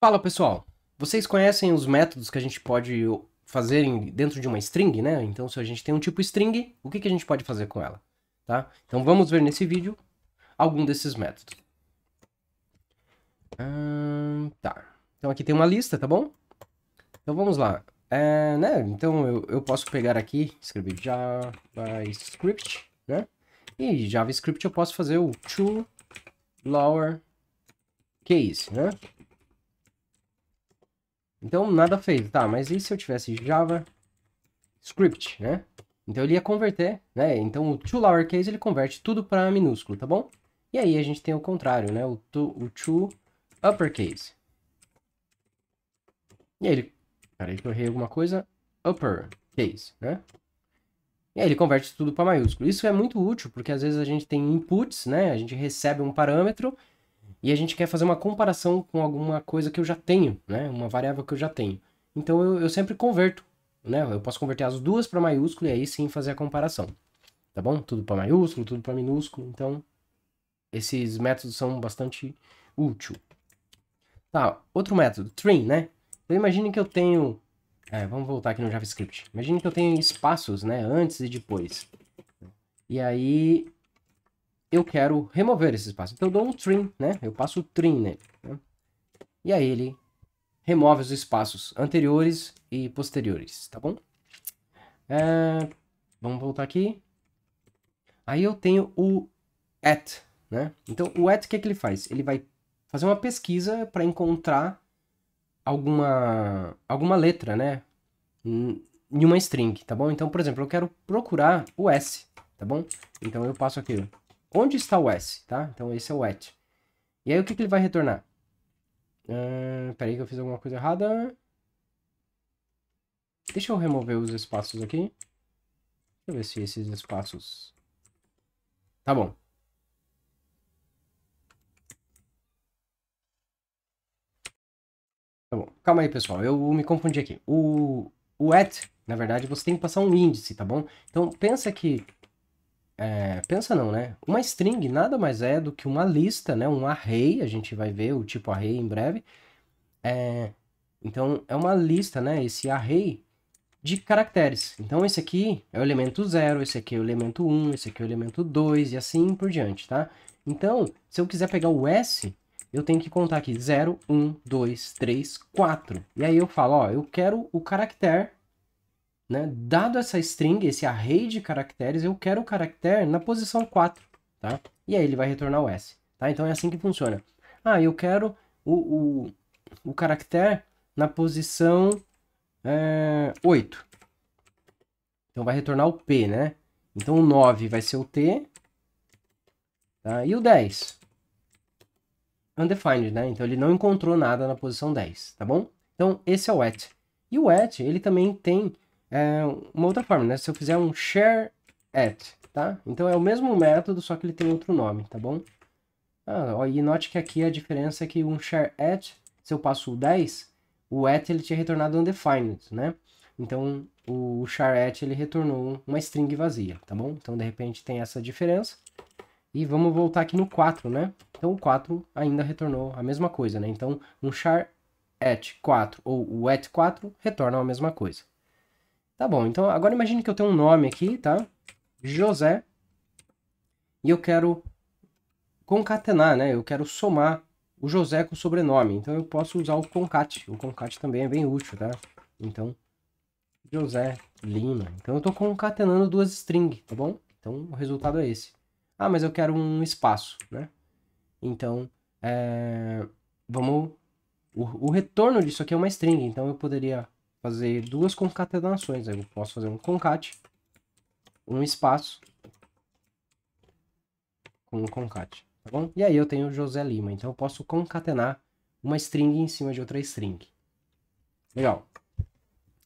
Fala pessoal, vocês conhecem os métodos que a gente pode fazer dentro de uma string, né? Então se a gente tem um tipo string, o que a gente pode fazer com ela? Tá? Então vamos ver nesse vídeo algum desses métodos. Tá, então aqui tem uma lista, tá bom? Então vamos lá. Então eu posso pegar aqui, escrever JavaScript, né? E JavaScript eu posso fazer o to lowercase, né? Então, nada feito, tá? Mas e se eu tivesse JavaScript, né? Então, ele ia converter, né? Então, o to lowercase, ele converte tudo para minúsculo, tá bom? E aí, a gente tem o contrário, né? O to uppercase. E aí, peraí que eu errei alguma coisa. Uppercase, né? E aí, ele converte tudo para maiúsculo. Isso é muito útil, porque às vezes a gente tem inputs, né? A gente recebe um parâmetro e a gente quer fazer uma comparação com alguma coisa que eu já tenho, né? Uma variável que eu já tenho. Então eu sempre converto, né? Eu posso converter as duas para maiúsculo e aí sim fazer a comparação. Tá bom? Tudo para maiúsculo, tudo para minúsculo. Então esses métodos são bastante úteis. Tá, outro método, trim, né? Então imagine que eu tenho... vamos voltar aqui no JavaScript. Imagine que eu tenho espaços, né? Antes e depois. E aí eu quero remover esse espaço. Então eu dou um trim, né? Eu passo o trim nele. Né? E aí ele remove os espaços anteriores e posteriores, tá bom? Vamos voltar aqui. Aí eu tenho o at, né? Então o at, o que ele faz? Ele vai fazer uma pesquisa para encontrar alguma letra, né? Em uma string, tá bom? Então, por exemplo, eu quero procurar o S, tá bom? Então eu passo aqui, onde está o S, tá? Então esse é o at. E aí o que ele vai retornar? Peraí que eu fiz alguma coisa errada. Deixa eu remover os espaços aqui. Deixa eu ver se esses espaços... Tá bom. Tá bom. Calma aí, pessoal. Eu me confundi aqui. O at, na verdade, você tem que passar um índice, tá bom? Então, pensa que... pensa não, né? Uma string nada mais é do que uma lista, né? Um array. A gente vai ver o tipo array em breve. Então, é uma lista, né? Esse array de caracteres. Então, esse aqui é o elemento 0, esse aqui é o elemento 1, esse aqui é o elemento 2 e assim por diante, tá? Então, se eu quiser pegar o S, eu tenho que contar aqui 0, 1, 2, 3, 4. E aí eu falo, ó, eu quero o caractere, né? Dado essa string, esse array de caracteres, eu quero o caractere na posição 4, tá? E aí ele vai retornar o S, tá? Então é assim que funciona. Ah, eu quero o caractere na posição 8. Então vai retornar o P, né? Então o 9 vai ser o T. Tá? E o 10? Undefined, né? Então ele não encontrou nada na posição 10, tá bom? Então esse é o at. E o at, ele também tem uma outra forma, né? Se eu fizer um share at, tá? Então é o mesmo método, só que ele tem outro nome, tá bom? E note que aqui a diferença é que um share at, se eu passo o 10, o at ele tinha retornado undefined, né? Então o char at ele retornou uma string vazia, tá bom? Então de repente tem essa diferença. E vamos voltar aqui no 4, né? Então o 4 ainda retornou a mesma coisa, né? Então um char at 4 ou o at 4 retornam a mesma coisa. Tá bom, então agora imagine que eu tenho um nome aqui, tá? José. E eu quero concatenar, né? Eu quero somar o José com o sobrenome. Então eu posso usar o concat. O concat também é bem útil, tá? Então, José Lima. Então eu estou concatenando duas strings, tá bom? Então o resultado é esse. Ah, mas eu quero um espaço, né? Então, vamos... O retorno disso aqui é uma string, então eu poderia fazer duas concatenações. Eu posso fazer um concat, um espaço, com um concat, tá bom? E aí eu tenho José Lima, então eu posso concatenar uma string em cima de outra string. Legal.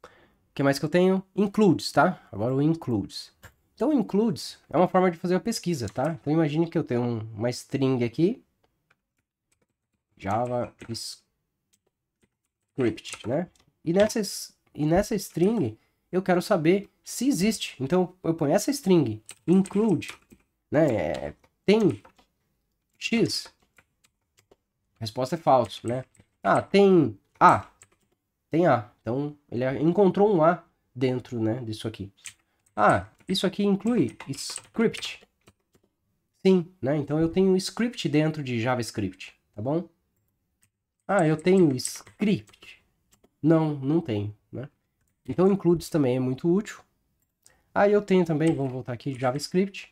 O que mais que eu tenho? Includes, tá? Agora o includes. Então, o includes é uma forma de fazer a pesquisa, tá? Então, imagine que eu tenho uma string aqui, JavaScript, né? E nessa string, eu quero saber se existe. Então, eu ponho essa string, include, né? Tem X. A resposta é falso, né? Ah, tem A. Tem A. Então, ele encontrou um A dentro, né, disso aqui. Ah, isso aqui inclui script. Sim, né? Então, eu tenho script dentro de JavaScript, tá bom? Ah, eu tenho script. Não, não tenho, né? Então, includes também é muito útil. Aí eu tenho também, vamos voltar aqui, JavaScript.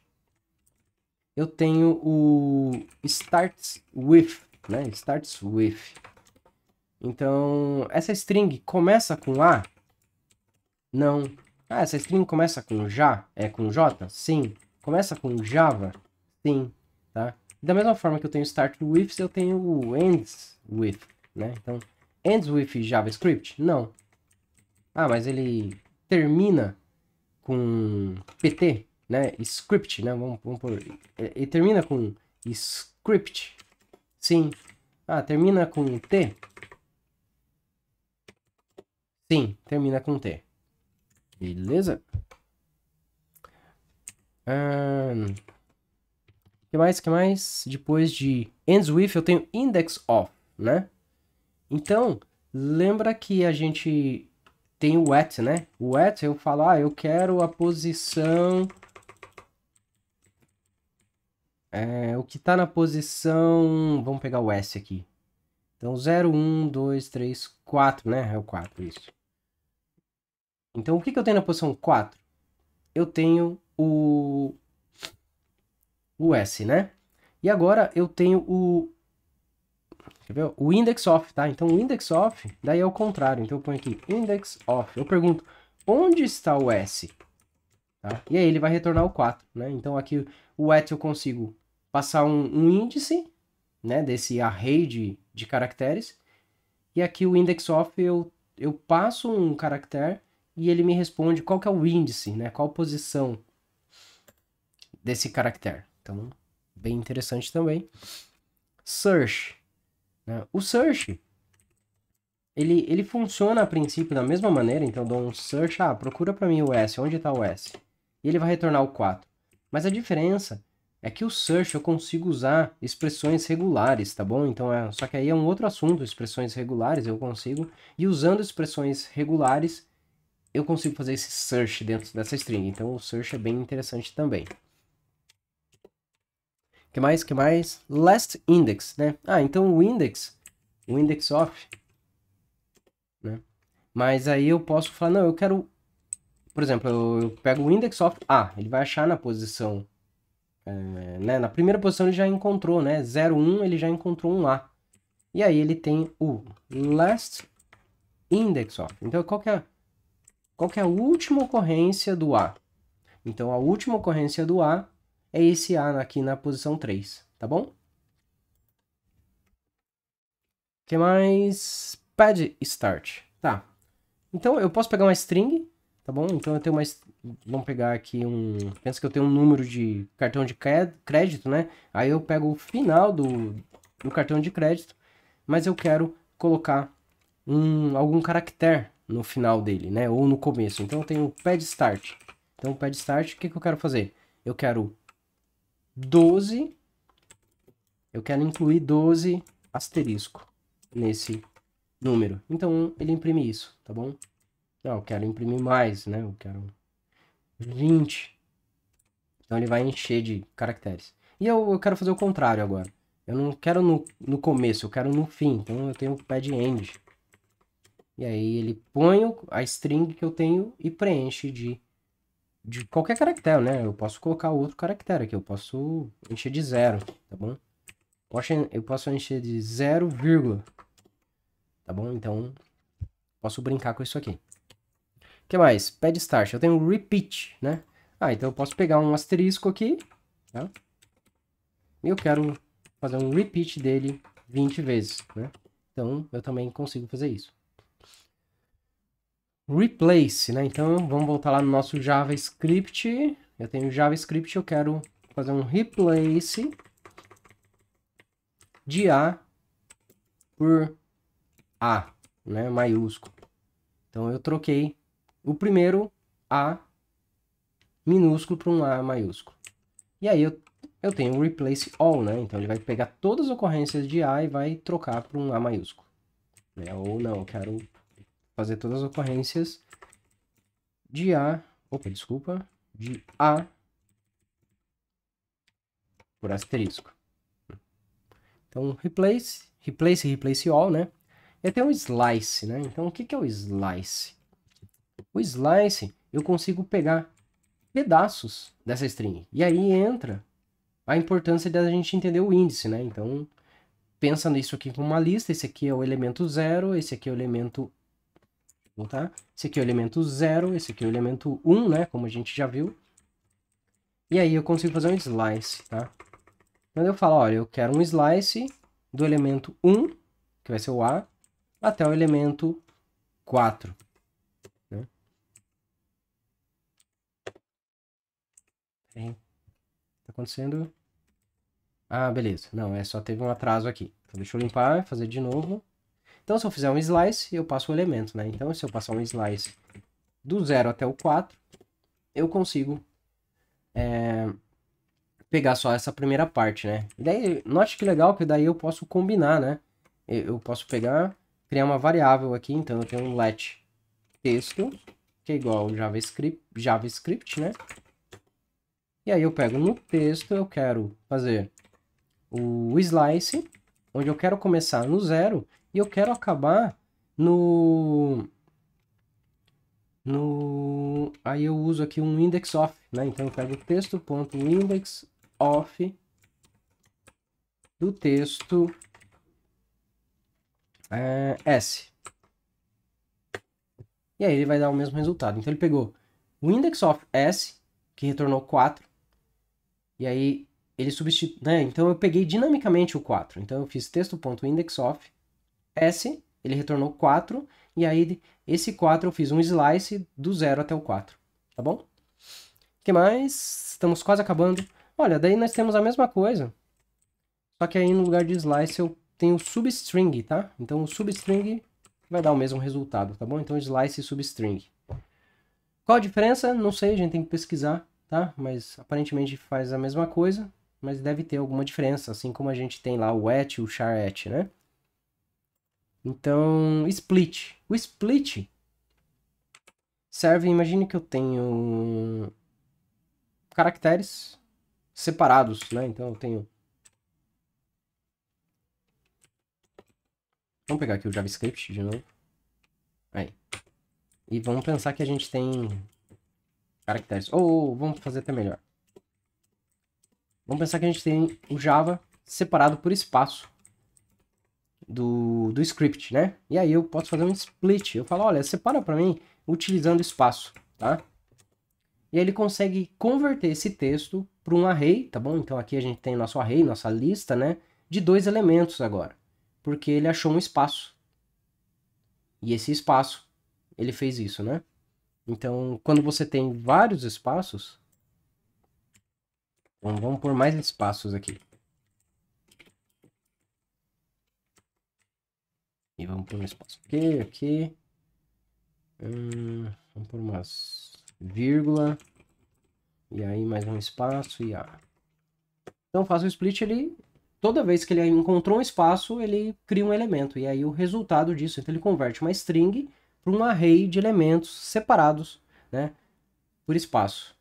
Eu tenho o starts with, né? Starts with. Então, essa string começa com A? Não. Ah, essa string começa com já? É com J? Sim. Começa com Java? Sim. Tá? Da mesma forma que eu tenho start with, eu tenho o ends with, né? Então, ends with JavaScript? Não. Ah, mas ele termina com PT, né? Script, né? Vamos por... Ele termina com script? Sim. Ah, termina com T? Sim, termina com T. Beleza? Que mais? Que mais? Depois de ends with, eu tenho index of, né? Então, lembra que a gente tem o at, né? O at, eu falo, eu quero a posição... o que tá na posição... Vamos pegar o S aqui. Então, 0, 1, 2, 3, 4, né? É o 4, isso. Então, o que eu tenho na posição 4? Eu tenho o S, né? E agora eu tenho quer ver? O index of, tá? Então, o index of, daí é o contrário. Então, eu ponho aqui index of. Eu pergunto, onde está o S? Tá? E aí ele vai retornar o 4, né? Então, aqui o at eu consigo passar um índice, né? Desse array de caracteres. E aqui o index of eu passo um caractere e ele me responde qual que é o índice, né? Qual posição desse caractere. Então, bem interessante também. Search. Né? O search, ele funciona a princípio da mesma maneira. Então, eu dou um search, procura para mim o S, onde está o S? E ele vai retornar o 4. Mas a diferença é que o search eu consigo usar expressões regulares, tá bom? Então, só que aí é um outro assunto, expressões regulares eu consigo. E usando expressões regulares, eu consigo fazer esse search dentro dessa string. Então, o search é bem interessante também. Que mais? Que mais? Last index, né? Então o index of, né? Mas aí eu posso falar, não, eu quero, por exemplo, eu pego o index of A, ele vai achar na posição, né? Na primeira posição ele já encontrou, né? 0, 1, ele já encontrou um A. E aí ele tem o last index of. Então, qual que é a última ocorrência do A? Então, a última ocorrência do A é esse A aqui na posição 3, tá bom? Que mais? Pad start. Tá. Então, eu posso pegar uma string, tá bom? Então, eu tenho uma... Vamos pegar aqui Pensa que eu tenho um número de cartão de crédito, né? Aí eu pego o final do cartão de crédito, mas eu quero colocar algum caractere no final dele, né? Ou no começo. Então, eu tenho o pad start. Então, o pad start, o que eu quero fazer? Eu quero 12... Eu quero incluir 12 asterisco nesse número. Então, ele imprime isso, tá bom? Não, eu quero imprimir mais, né? Eu quero 20. Então, ele vai encher de caracteres. E eu quero fazer o contrário agora. Eu não quero no começo, eu quero no fim. Então, eu tenho o pad end. E aí, ele põe a string que eu tenho e preenche de qualquer caractere, né? Eu posso colocar outro caractere aqui. Eu posso encher de 0, tá bom? Eu posso encher de 0, tá bom? Então, posso brincar com isso aqui. O que mais? Pad start. Eu tenho repeat, né? Então eu posso pegar um asterisco aqui, tá? E eu quero fazer um repeat dele 20 vezes, né? Então, eu também consigo fazer isso. Replace, né? Então, vamos voltar lá no nosso JavaScript. Eu tenho JavaScript, eu quero fazer um replace de A por A, né? Maiúsculo. Então, eu troquei o primeiro A minúsculo para um A maiúsculo. E aí eu tenho um replace all, né? Então ele vai pegar todas as ocorrências de A e vai trocar para um A maiúsculo. né? Ou não, eu quero fazer todas as ocorrências de A, de A por asterisco. Então, replace all, né? E tem um slice, né? Então, o que é o slice? O slice, eu consigo pegar pedaços dessa string. E aí entra a importância da gente entender o índice, né? Então, pensa nisso aqui como uma lista. Esse aqui é o elemento 0, esse aqui é o elemento... Vou voltar. Esse aqui é o elemento 0, esse aqui é o elemento 1, né? Como a gente já viu. E aí eu consigo fazer um slice, tá? Quando eu falo, olha, eu quero um slice do elemento 1, que vai ser o A, até o elemento 4. Né? Tá acontecendo... Ah, beleza. Não, só teve um atraso aqui. Então, deixa eu limpar, fazer de novo. Então, se eu fizer um slice, eu passo o elemento, né? Então, se eu passar um slice do 0 até o 4, eu consigo pegar só essa primeira parte, né? E daí, note que legal que daí eu posso combinar, né? Eu posso pegar, criar uma variável aqui. Então, eu tenho um let texto, que é igual ao JavaScript, né? E aí eu pego no texto, eu quero fazer o slice, onde eu quero começar no 0 e eu quero acabar Aí eu uso aqui um index of, né? Então eu pego o texto.index of do texto S. E aí ele vai dar o mesmo resultado. Então ele pegou o index of S, que retornou 4, e aí ele substitui, né? Então eu peguei dinamicamente o 4. Então eu fiz texto.indexOf S, ele retornou 4, e aí esse 4 eu fiz um slice do 0 até o 4, tá bom? O que mais? Estamos quase acabando. Olha, daí nós temos a mesma coisa, só que aí no lugar de slice eu tenho substring, tá? Então o substring vai dar o mesmo resultado, tá bom? Então slice e substring. Qual a diferença? Não sei, a gente tem que pesquisar, tá? Mas aparentemente faz a mesma coisa, mas deve ter alguma diferença, assim como a gente tem lá o at e o char@, né? Então, split. O split serve, imagine que eu tenho caracteres separados, né? Então eu tenho... Vamos pegar aqui o JavaScript de novo. Aí. E vamos pensar que a gente tem caracteres. Ou vamos fazer até melhor. Vamos pensar que a gente tem o Java separado por espaço do script, né? E aí eu posso fazer um split. Eu falo, olha, separa para mim utilizando espaço, tá? E aí ele consegue converter esse texto para um array, tá bom? Então aqui a gente tem nosso array, nossa lista, né? De 2 elementos agora. Porque ele achou um espaço. E esse espaço, ele fez isso, né? Então, quando você tem vários espaços... Vamos pôr mais espaços aqui. E vamos pôr um espaço aqui. Vamos pôr umas vírgula. E aí mais um espaço e A. Então faço o split, ele... Toda vez que ele encontrou um espaço, ele cria um elemento. E aí o resultado disso, então ele converte uma string para um array de elementos separados, né? Por espaço.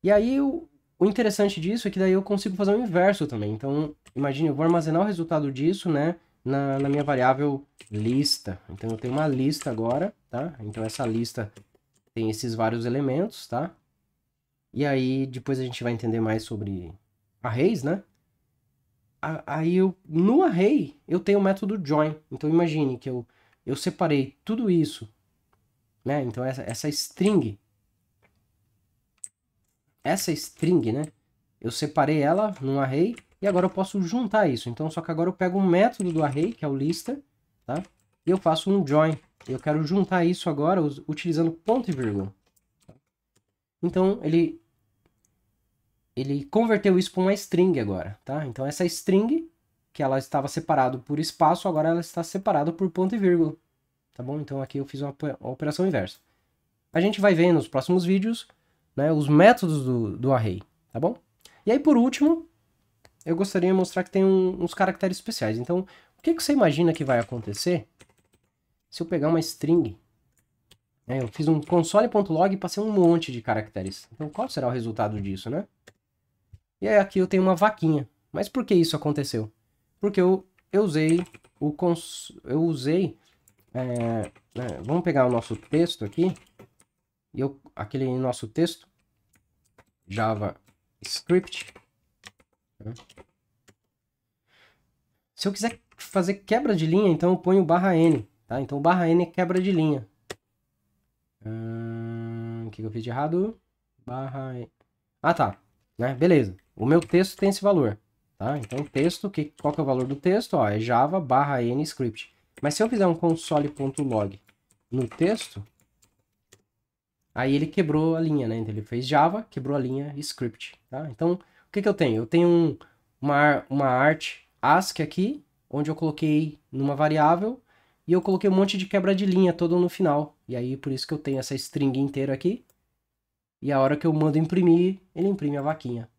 E aí o interessante disso é que daí eu consigo fazer o inverso também. Então, imagine, eu vou armazenar o resultado disso, né? Na minha variável lista. Então eu tenho uma lista agora, tá? Então essa lista tem esses vários elementos, tá? E aí depois a gente vai entender mais sobre arrays, né? Aí no array eu tenho o método join. Então imagine que eu separei tudo isso, né? Então essa string, né? Eu separei ela num array e agora eu posso juntar isso. Então só que agora eu pego um método do array, que é o lista, tá? E eu faço um join. Eu quero juntar isso agora utilizando ponto e vírgula. Então ele converteu isso para uma string agora, tá? Então essa string, que ela estava separada por espaço, agora ela está separada por ponto e vírgula, tá bom? Então aqui eu fiz uma operação inversa. A gente vai ver nos próximos vídeos, né, os métodos do array, tá bom? E aí por último, eu gostaria de mostrar que tem uns caracteres especiais. Então, O que você imagina que vai acontecer se eu pegar uma string? Eu fiz um console.log e passei um monte de caracteres. Então, qual será o resultado disso, né? E aí aqui eu tenho uma vaquinha. Mas por que isso aconteceu? Porque eu usei o vamos pegar o nosso texto aqui. E aquele nosso texto, JavaScript. Se eu quiser fazer quebra de linha, então eu ponho /n. Tá? Então /n é quebra de linha. O que eu fiz de errado? Ah, tá. Né? Beleza. O meu texto tem esse valor. Tá? Então, texto, qual que é o valor do texto? Ó, é java /n script. Mas se eu fizer um console.log no texto, aí ele quebrou a linha, né? Então, ele fez java, quebrou a linha script. Tá? Então, o que eu tenho? Eu tenho uma art ASCII aqui, onde eu coloquei numa variável, e eu coloquei um monte de quebra de linha todo no final. E aí, por isso que eu tenho essa string inteira aqui. E a hora que eu mando imprimir, ele imprime a vaquinha.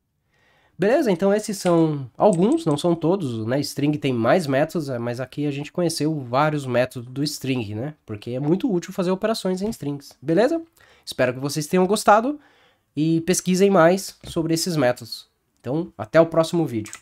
Beleza? Então esses são alguns, não são todos, né? String tem mais métodos, mas aqui a gente conheceu vários métodos do string, né? Porque é muito útil fazer operações em strings. Beleza? Espero que vocês tenham gostado e pesquisem mais sobre esses métodos. Então, até o próximo vídeo.